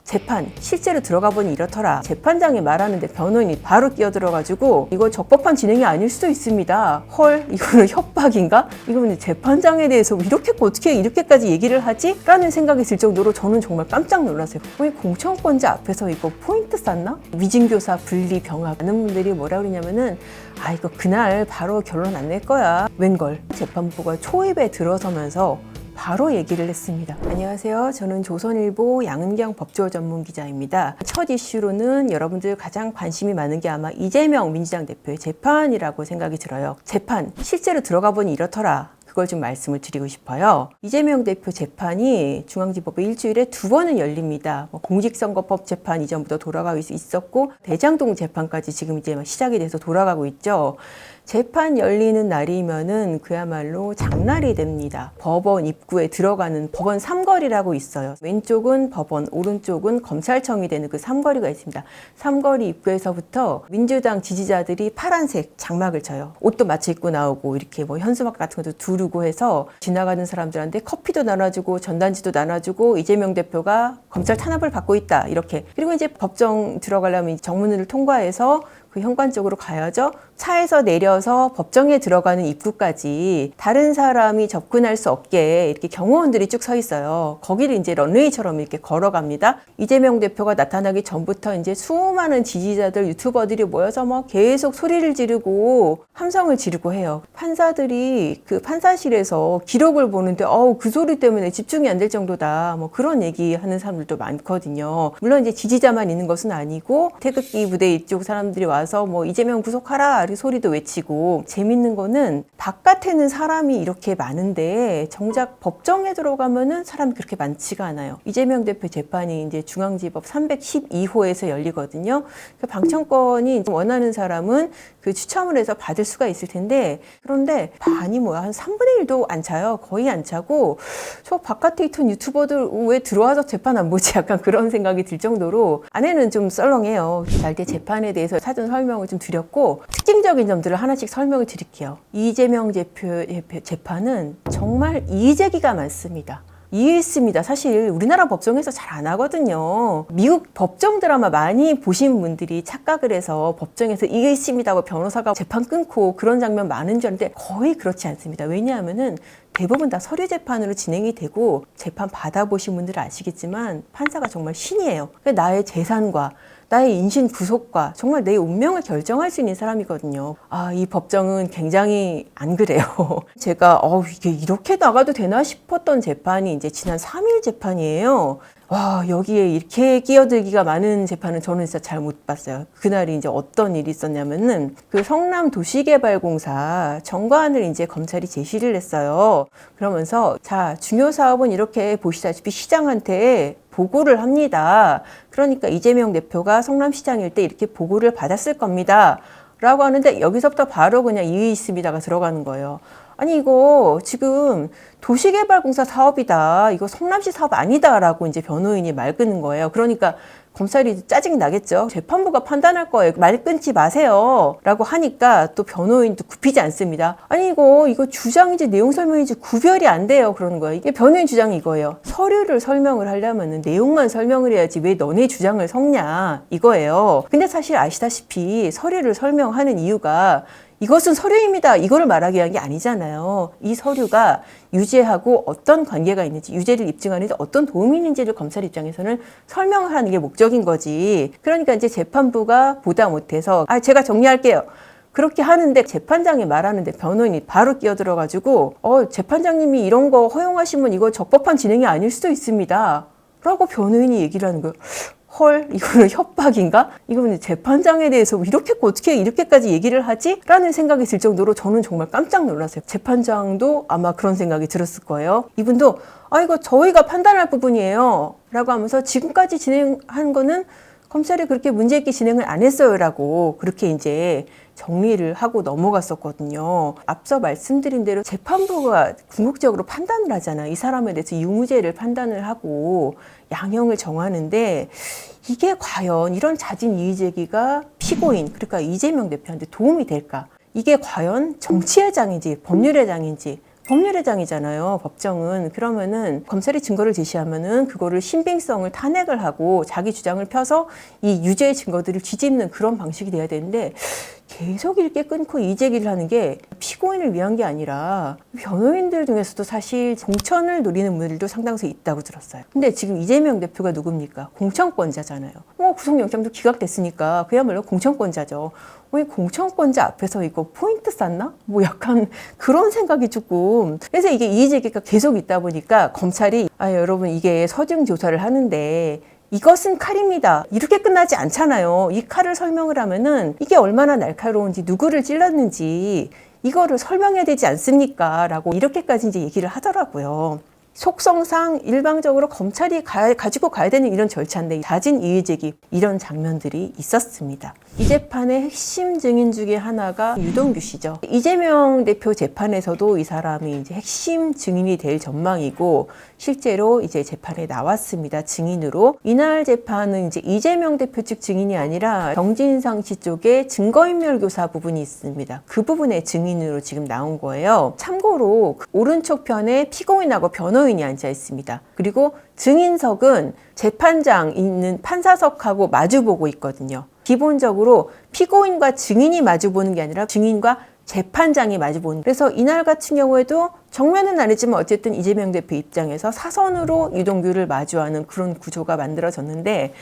재판 실제로 들어가 보니 이렇더라. 재판장이 말하는데 변호인이 바로 끼어들어가지고 이거 적법한 진행이 아닐 수도 있습니다. 헐, 이거는 협박인가? 이거는 재판장에 대해서 어떻게 이렇게까지 얘기를 하지? 라는 생각이 들 정도로 저는 정말 깜짝 놀랐어요. 공천권자 앞에서 이거 포인트 쌌나? 위증교사 분리 병합. 많은 분들이 뭐라 그러냐면은 이거 그날 바로 결론 안 낼 거야. 웬걸 재판부가 초입에 들어서면서 바로 얘기를 했습니다. 안녕하세요. 저는 조선일보 양은경 법조 전문 기자입니다. 첫 이슈로는 여러분들 가장 관심이 많은 게 아마 이재명 민주당 대표의 재판이라고 생각이 들어요. 재판 실제로 들어가 보니 이렇더라. 그걸 좀 말씀을 드리고 싶어요. 이재명 대표 재판이 중앙지법에 일주일에 2번은 열립니다. 공직선거법 재판 이전부터 돌아가고 있었고 대장동 재판까지 지금 이제 시작이 돼서 돌아가고 있죠. 재판 열리는 날이면은 그야말로 장날이 됩니다. 법원 입구에 들어가는 법원 삼거리라고 있어요. 왼쪽은 법원, 오른쪽은 검찰청이 되는 그 삼거리가 있습니다. 삼거리 입구에서부터 민주당 지지자들이 파란색 장막을 쳐요. 옷도 마치 입고 나오고 이렇게 현수막 같은 것도 두르고 해서 지나가는 사람들한테 커피도 나눠주고 전단지도 나눠주고 이재명 대표가 검찰 탄압을 받고 있다 이렇게. 그리고 이제 법정 들어가려면 정문을 통과해서 그 현관 쪽으로 가야죠. 차에서 내려서 법정에 들어가는 입구까지 다른 사람이 접근할 수 없게 이렇게 경호원들이 쭉 서 있어요. 거기를 이제 런웨이처럼 이렇게 걸어갑니다. 이재명 대표가 나타나기 전부터 이제 수많은 지지자들, 유튜버들이 모여서 계속 소리를 지르고 함성을 지르고 해요. 판사들이 그 판사실에서 기록을 보는데 그 소리 때문에 집중이 안 될 정도다. 그런 얘기하는 사람들도 많거든요. 물론 이제 지지자만 있는 것은 아니고 태극기 부대 이쪽 사람들이 와서 이재명 구속하라 이렇게 소리도 외치고. 재밌는 거는 바깥에는 사람이 이렇게 많은데 정작 법정에 들어가면은 사람이 그렇게 많지가 않아요. 이재명 대표 재판이 이제 중앙지법 312호에서 열리거든요. 방청권이 원하는 사람은 그 추첨을 해서 받을 수가 있을 텐데, 그런데 반이 한 3분의 1도 안 차요. 거의 안 차고, 저 바깥에 있던 유튜버들 왜 들어와서 재판 안 보지? 약간 그런 생각이 들 정도로 안에는 좀 썰렁해요. 자, 이제 재판에 대해서 사전 설명을 좀 드렸고, 특징적인 점들을 하나씩 설명을 드릴게요. 이재명 대표의 재판은 정말 이의제기가 많습니다. 이해 있습니다. 사실 우리나라 법정에서 잘 안 하거든요. 미국 법정 드라마 많이 보신 분들이 착각을 해서 법정에서 이해 있습니다 하고 변호사가 재판 끊고 그런 장면 많은 줄 알았는데 거의 그렇지 않습니다. 왜냐하면은 대부분 다 서류 재판으로 진행이 되고, 재판 받아보신 분들은 아시겠지만 판사가 정말 신이에요. 나의 재산과 나의 인신 구속과 정말 내 운명을 결정할 수 있는 사람이거든요. 이 법정은 굉장히 안 그래요. 제가 이게 이렇게 나가도 되나 싶었던 재판이 이제 지난 3일 재판이에요. 여기에 이렇게 끼어들기가 많은 재판은 저는 진짜 잘 못 봤어요. 그날이 이제 어떤 일이 있었냐면은 그 성남 도시개발공사 정관을 이제 검찰이 제시를 했어요. 그러면서 자, 중요 사업은 이렇게 보시다시피 시장한테 보고를 합니다. 그러니까 이재명 대표가 성남시장일 때 이렇게 보고를 받았을 겁니다. 라고 하는데 여기서부터 바로 그냥 이의 있습니다가 들어가는 거예요. 아니 이거 지금 도시개발공사 사업이다. 이거 성남시 사업 아니다라고 이제 변호인이 말 끊는 거예요. 그러니까 검찰이 짜증이 나겠죠. 재판부가 판단할 거예요. 말 끊지 마세요. 라고 하니까 또 변호인도 굽히지 않습니다. 아니 이거 주장인지 내용 설명인지 구별이 안 돼요. 그러는 거예요. 이게 변호인 주장이 이거예요. 서류를 설명을 하려면 내용만 설명을 해야지 왜 너네 주장을 섞냐 이거예요. 근데 사실 아시다시피 서류를 설명하는 이유가 이것은 서류입니다. 이거를 말하기 위한 게 아니잖아요. 이 서류가 유죄하고 어떤 관계가 있는지, 유죄를 입증하는 데 어떤 도움이 있는지를 검찰 입장에서는 설명을 하는 게 목적인 거지. 그러니까 이제 재판부가 보다 못해서 제가 정리할게요. 그렇게 하는데 재판장이 말하는데 변호인이 바로 끼어들어가지고 재판장님이 이런 거 허용하시면 이거 적법한 진행이 아닐 수도 있습니다. 라고 변호인이 얘기를 하는 거예요. 헐, 이거는 협박인가? 이거는 재판장에 대해서 어떻게 이렇게까지 얘기를 하지? 라는 생각이 들 정도로 저는 정말 깜짝 놀랐어요. 재판장도 아마 그런 생각이 들었을 거예요. 이분도 이거 저희가 판단할 부분이에요. 라고 하면서 지금까지 진행한 거는 검찰이 그렇게 문제 있게 진행을 안 했어요. 라고 그렇게 이제 정리를 하고 넘어갔었거든요. 앞서 말씀드린 대로 재판부가 궁극적으로 판단을 하잖아요. 이 사람에 대해서 유무죄를 판단을 하고 양형을 정하는데 이게 과연 이런 자진 이의 제기가 피고인, 그러니까 이재명 대표한테 도움이 될까? 이게 과연 정치의 장인지 법률의 장인지 법률회장이잖아요, 법정은. 그러면은 검찰이 증거를 제시하면은 그거를 신빙성을 탄핵을 하고 자기 주장을 펴서 이 유죄의 증거들을 뒤집는 그런 방식이 돼야 되는데, 계속 이렇게 끊고 이재기를 하는 게 피고인을 위한 게 아니라 변호인들 중에서도 사실 공천을 노리는 분들도 상당수 있다고 들었어요. 근데 지금 이재명 대표가 누굽니까? 공천권자잖아요. 구속영장도 기각됐으니까 그야말로 공천권자죠. 공천권자 앞에서 이거 포인트 쌌나? 약간 그런 생각이 조금. 그래서 이게 이의제기가 계속 있다 보니까 검찰이 여러분 이게 서증 조사를 하는데 이것은 칼입니다. 이렇게 끝나지 않잖아요. 이 칼을 설명을 하면은 이게 얼마나 날카로운지, 누구를 찔렀는지 이거를 설명해야 되지 않습니까? 라고 이렇게까지 이제 얘기를 하더라고요. 속성상 일방적으로 검찰이 가지고 가야 되는 이런 절차인데 잦은 이의제기, 이런 장면들이 있었습니다. 이 재판의 핵심 증인 중에 하나가 유동규 씨죠. 이재명 대표 재판에서도 이 사람이 이제 핵심 증인이 될 전망이고 실제로 이제 재판에 나왔습니다. 증인으로. 이날 재판은 이제 이재명 대표 측 증인이 아니라 정진상 씨 쪽에 증거인멸교사 부분이 있습니다. 그 부분의 증인으로 지금 나온 거예요. 참고로 오른쪽 편에 피고인하고 변호인이 앉아 있습니다. 그리고 증인석은 재판장 있는 판사석하고 마주보고 있거든요. 기본적으로 피고인과 증인이 마주보는 게 아니라 증인과 재판장이 마주보는. 그래서 이날 같은 경우에도 정면은 아니지만 어쨌든 이재명 대표 입장에서 사선으로 유동규를 마주하는 그런 구조가 만들어졌는데,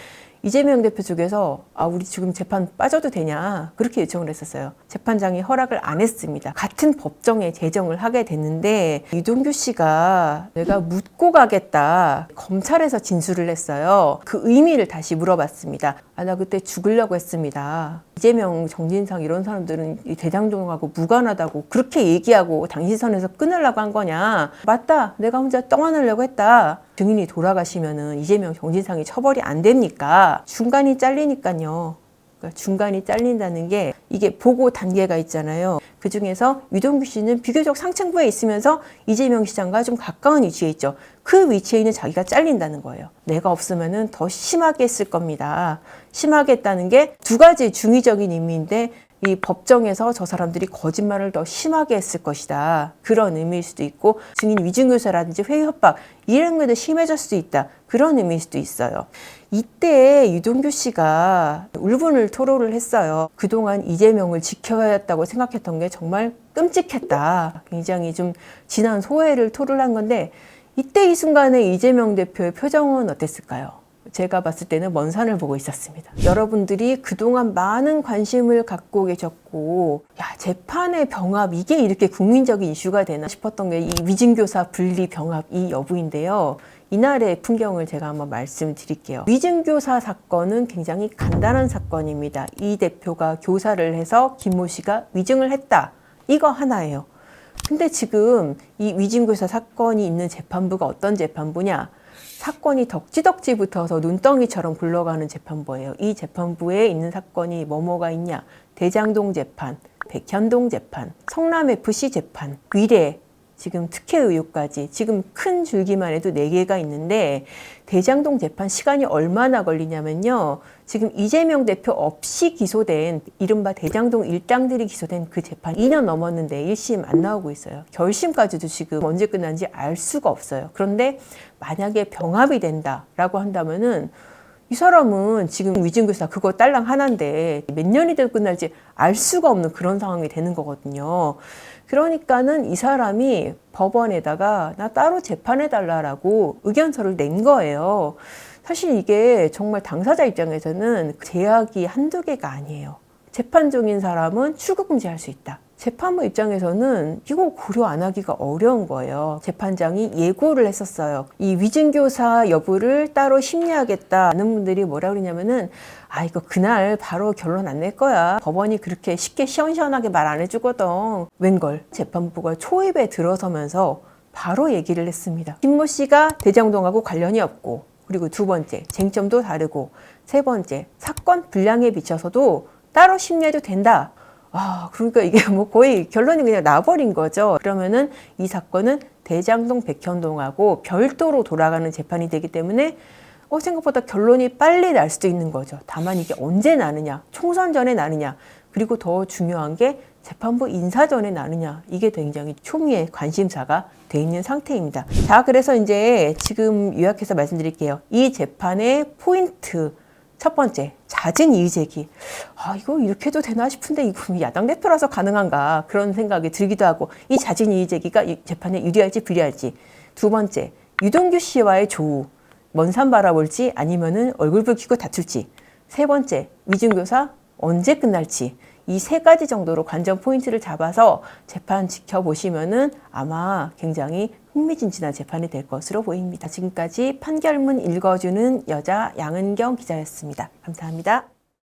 이재명 대표 쪽에서 우리 지금 재판 빠져도 되냐 그렇게 요청을 했었어요. 재판장이 허락을 안 했습니다. 같은 법정에 제정을 하게 됐는데 유동규 씨가 내가 묻고 가겠다, 검찰에서 진술을 했어요. 그 의미를 다시 물어봤습니다. 나 그때 죽으려고 했습니다. 이재명, 정진상 이런 사람들은 대장동하고 무관하다고 그렇게 얘기하고 당신 선에서 끊으려고 한 거냐? 맞다, 내가 혼자 떠안으려고 했다. 증인이 돌아가시면은 이재명, 정진상이 처벌이 안 됩니까? 중간이 잘리니까요. 그러니까 중간이 잘린다는 게 이게 보고 단계가 있잖아요. 그 중에서 유동규 씨는 비교적 상층부에 있으면서 이재명 시장과 좀 가까운 위치에 있죠. 그 위치에 있는 자기가 잘린다는 거예요. 내가 없으면은 더 심하게 했을 겁니다. 심하게 했다는 게 두 가지 중의적인 의미인데, 이 법정에서 저 사람들이 거짓말을 더 심하게 했을 것이다, 그런 의미일 수도 있고, 증인 위증교사라든지 회의 협박 이런 것도 심해질 수도 있다, 그런 의미일 수도 있어요. 이때 유동규 씨가 울분을 토로를 했어요. 그동안 이재명을 지켜야 했다고 생각했던 게 정말 끔찍했다, 굉장히 좀 진한 소회를 토로를 한 건데, 이때 이 순간에 이재명 대표의 표정은 어땠을까요? 제가 봤을 때는 먼 산을 보고 있었습니다. 여러분들이 그동안 많은 관심을 갖고 계셨고, 재판의 병합, 이게 이렇게 국민적인 이슈가 되나 싶었던 게 이 위증교사 분리 병합 이 여부인데요. 이날의 풍경을 제가 한번 말씀드릴게요. 위증교사 사건은 굉장히 간단한 사건입니다. 이 대표가 교사를 해서 김모 씨가 위증을 했다, 이거 하나예요. 근데 지금 이 위증교사 사건이 있는 재판부가 어떤 재판부냐? 사건이 덕지덕지 붙어서 눈덩이처럼 굴러가는 재판부예요. 이 재판부에 있는 사건이 뭐가 있냐? 대장동 재판, 백현동 재판, 성남FC 재판, 위례, 지금 특혜 의혹까지 지금 큰 줄기만 해도 4개가 있는데, 대장동 재판 시간이 얼마나 걸리냐면요. 지금 이재명 대표 없이 기소된 이른바 대장동 일당들이 기소된 그 재판 2년 넘었는데 1심 안 나오고 있어요. 결심까지도 지금 언제 끝난지 알 수가 없어요. 그런데 만약에 병합이 된다라고 한다면은 이 사람은 지금 위증교사 그거 딸랑 하나인데 몇 년이 되고 끝날지 알 수가 없는 그런 상황이 되는 거거든요. 그러니까는 이 사람이 법원에다가 나 따로 재판해달라고 의견서를 낸 거예요. 사실 이게 정말 당사자 입장에서는 제약이 한두 개가 아니에요. 재판 중인 사람은 출국금지할 수 있다. 재판부 입장에서는 이거 고려 안 하기가 어려운 거예요. 재판장이 예고를 했었어요. 이 위증교사 여부를 따로 심리하겠다는 분들이 뭐라 그러냐면은 이거 그날 바로 결론 안 낼 거야. 법원이 그렇게 쉽게 시원시원하게 말 안 해주거든. 웬걸 재판부가 초입에 들어서면서 바로 얘기를 했습니다. 김모 씨가 대장동하고 관련이 없고, 그리고 두 번째 쟁점도 다르고, 세 번째 사건 분량에 비춰서도 따로 심리해도 된다. 그러니까 이게 거의 결론이 그냥 나버린 거죠. 그러면은 이 사건은 대장동 백현동하고 별도로 돌아가는 재판이 되기 때문에 생각보다 결론이 빨리 날 수도 있는 거죠. 다만 이게 언제 나느냐, 총선 전에 나느냐, 그리고 더 중요한 게 재판부 인사전에 나느냐, 이게 굉장히 초미의 관심사가 돼 있는 상태입니다. 자, 그래서 이제 지금 요약해서 말씀드릴게요. 이 재판의 포인트 첫 번째, 잦은 이의제기. 이거 이렇게 해도 되나 싶은데 이거 야당 대표라서 가능한가, 그런 생각이 들기도 하고, 이 잦은 이의제기가 이 재판에 유리할지 불리할지. 두 번째, 유동규 씨와의 조우, 먼 산 바라볼지 아니면은 얼굴 붉히고 다툴지. 세 번째, 위중교사 언제 끝날지. 이 세 가지 정도로 관전 포인트를 잡아서 재판 지켜보시면은 아마 굉장히 흥미진진한 재판이 될 것으로 보입니다. 지금까지 판결문 읽어주는 여자 양은경 기자였습니다. 감사합니다.